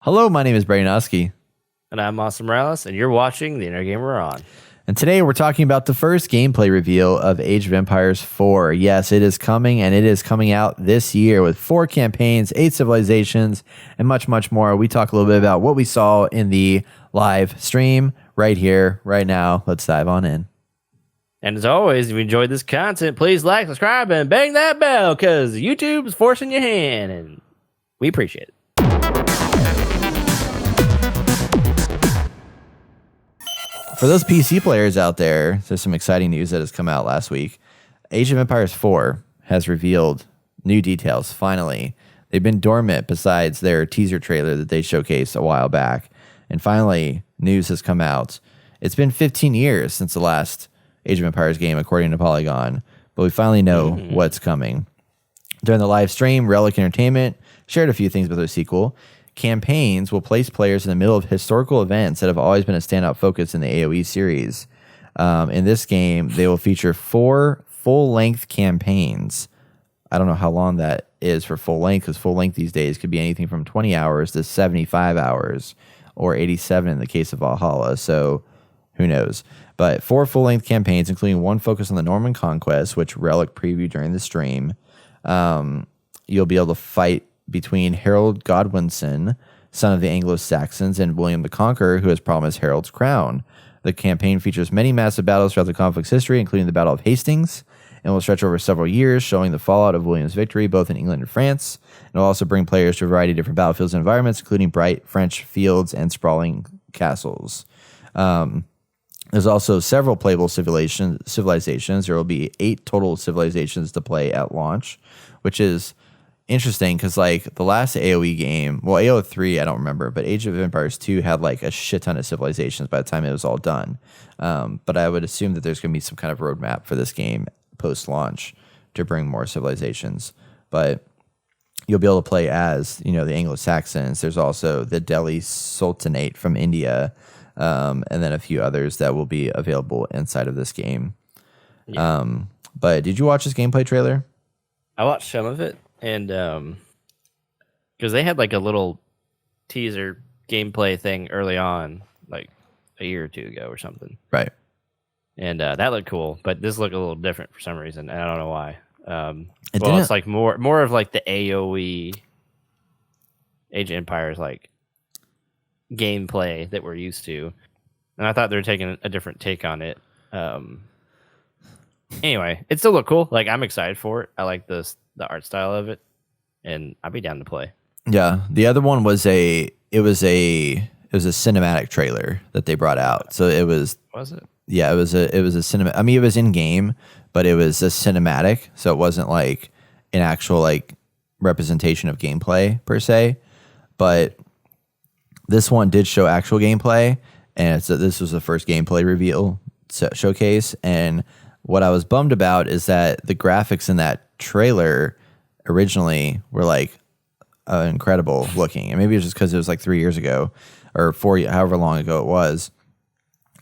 Hello, my name is Brandon Oski. And I'm Austin Morales, and you're watching The Inner Gamer On. And today we're talking about the first gameplay reveal of Age of Empires 4. Yes, it is coming, and it is coming out this year with 4 campaigns, 8 civilizations, and much, much more. We talk a little bit about what we saw in the live stream right here, right now. Let's dive on in. And as always, if you enjoyed this content, please like, subscribe, and bang that bell, because YouTube's forcing your hand, and we appreciate it. For those PC players out there, there's some exciting news that has come out last week. Age of Empires 4 has revealed new details, finally. They've been dormant besides their teaser trailer that they showcased a while back. And finally, news has come out. It's been 15 years since the last Age of Empires game, according to Polygon, but we finally know what's coming. During the live stream, Relic Entertainment shared a few things about their sequel. Campaigns will place players in the middle of historical events that have always been a standout focus in the AoE series. In this game, they will feature 4 full-length campaigns. I don't know how long that is for full length, because full length these days could be anything from 20 hours to 75 hours, or 87 in the case of Valhalla, so who knows. But 4 full-length campaigns, including one focus on the Norman Conquest, which Relic previewed during the stream. You'll be able to fight between Harold Godwinson, son of the Anglo-Saxons, and William the Conqueror, who has promised Harold's crown. The campaign features many massive battles throughout the conflict's history, including the Battle of Hastings, and will stretch over several years, showing the fallout of William's victory both in England and France. It will also bring players to a variety of different battlefields and environments, including bright French fields and sprawling castles. There's also several playable civilizations. There will be 8 total civilizations to play at launch, which is interesting because, like, the last AoE game, well, AO3, I don't remember, but Age of Empires 2 had like a shit ton of civilizations by the time it was all done. But I would assume that there's going to be some kind of roadmap for this game post-launch to bring more civilizations. But you'll be able to play as, the Anglo-Saxons. There's also the Delhi Sultanate from India, and then a few others that will be available inside of this game. Yeah. But did you watch this gameplay trailer? I watched some of it. And because they had like a little teaser gameplay thing early on, like a year or two ago or something. Right. And that looked cool, but this looked a little different for some reason. And I don't know why. It's like more of like the AoE Age of Empires like gameplay that we're used to. And I thought they were taking a different take on it. Anyway, it still looked cool. Like, I'm excited for it. I like the art style of it, and I'd be down to play. Yeah, the other one was a cinematic trailer that they brought out. So it was it? Yeah, it was a cinema. I mean, it was in game, but it was a cinematic, so it wasn't like an actual like representation of gameplay per se. But this one did show actual gameplay, and this was the first gameplay reveal showcase. And what I was bummed about is that the graphics in that trailer originally were like incredible looking, and maybe it's just because it was like 3 years ago or 4, however long ago it was,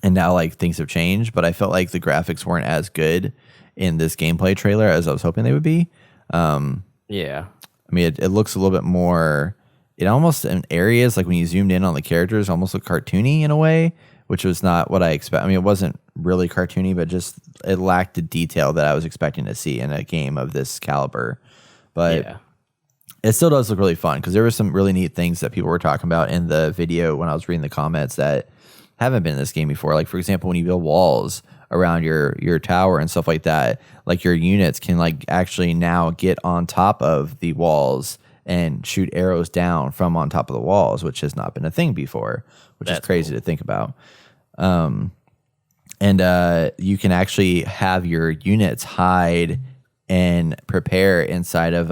and now like things have changed. But I felt like the graphics weren't as good in this gameplay trailer as I was hoping they would be. Yeah, I mean, it looks a little bit more. It almost in areas like when you zoomed in on the characters, almost looked cartoony in a way, which was not what I expect. I mean, it wasn't really cartoony, but just it lacked the detail that I was expecting to see in a game of this caliber. But yeah, it still does look really fun because there were some really neat things that people were talking about in the video when I was reading the comments that haven't been in this game before. Like, for example, when you build walls around your tower and stuff like that, like your units can like actually now get on top of the walls and shoot arrows down from on top of the walls, which has not been a thing before, which is crazy to think about. And you can actually have your units hide and prepare inside of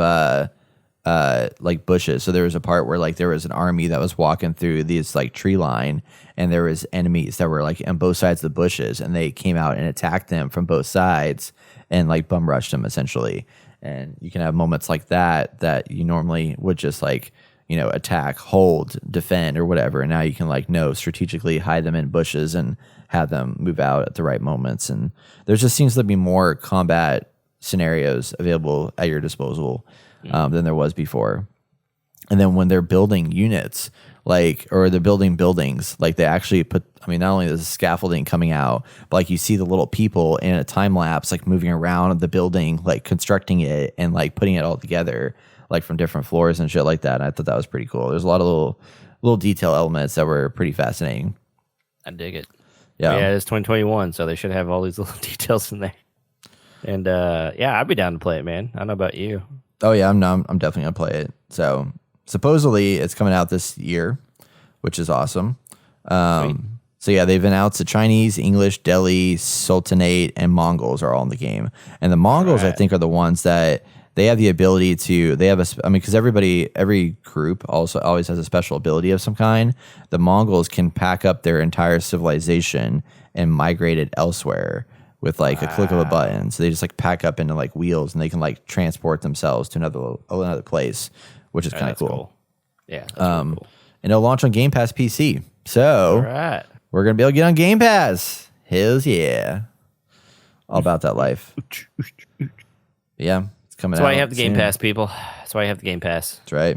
like bushes. So there was a part where like there was an army that was walking through this like tree line, and there was enemies that were like on both sides of the bushes, and they came out and attacked them from both sides and like bum rushed them essentially. And you can have moments like that you normally would just like, attack, hold, defend, or whatever. And now you can like strategically hide them in bushes and have them move out at the right moments. And there just seems to be more combat scenarios available at your disposal than there was before. And then when they're building units, like, or they're building buildings. Like they actually put, I mean, not only is the scaffolding coming out, but like you see the little people in a time lapse, like moving around the building, like constructing it and like putting it all together, like from different floors and shit like that. And I thought that was pretty cool. There's a lot of little detail elements that were pretty fascinating. I dig it. Yeah. Yeah, it's 2021, so they should have all these little details in there. And yeah, I'd be down to play it, man. I don't know about you. Oh yeah, I'm definitely gonna play it. So supposedly it's coming out this year, which is awesome. So yeah, they've announced the Chinese, English, Delhi, Sultanate, and Mongols are all in the game. And the Mongols, I think, are the ones that they have the ability to. They have because every group also always has a special ability of some kind. The Mongols can pack up their entire civilization and migrate it elsewhere with like a click of a button. So they just like pack up into like wheels and they can like transport themselves to another place, which is kind of cool. Yeah. That's really cool. And it'll launch on Game Pass PC. So All right. we're going to be able to get on Game Pass. Hells yeah. All about that life. Yeah. It's coming out. That's why you have the Game soon. Pass, people. That's why you have the Game Pass. That's right.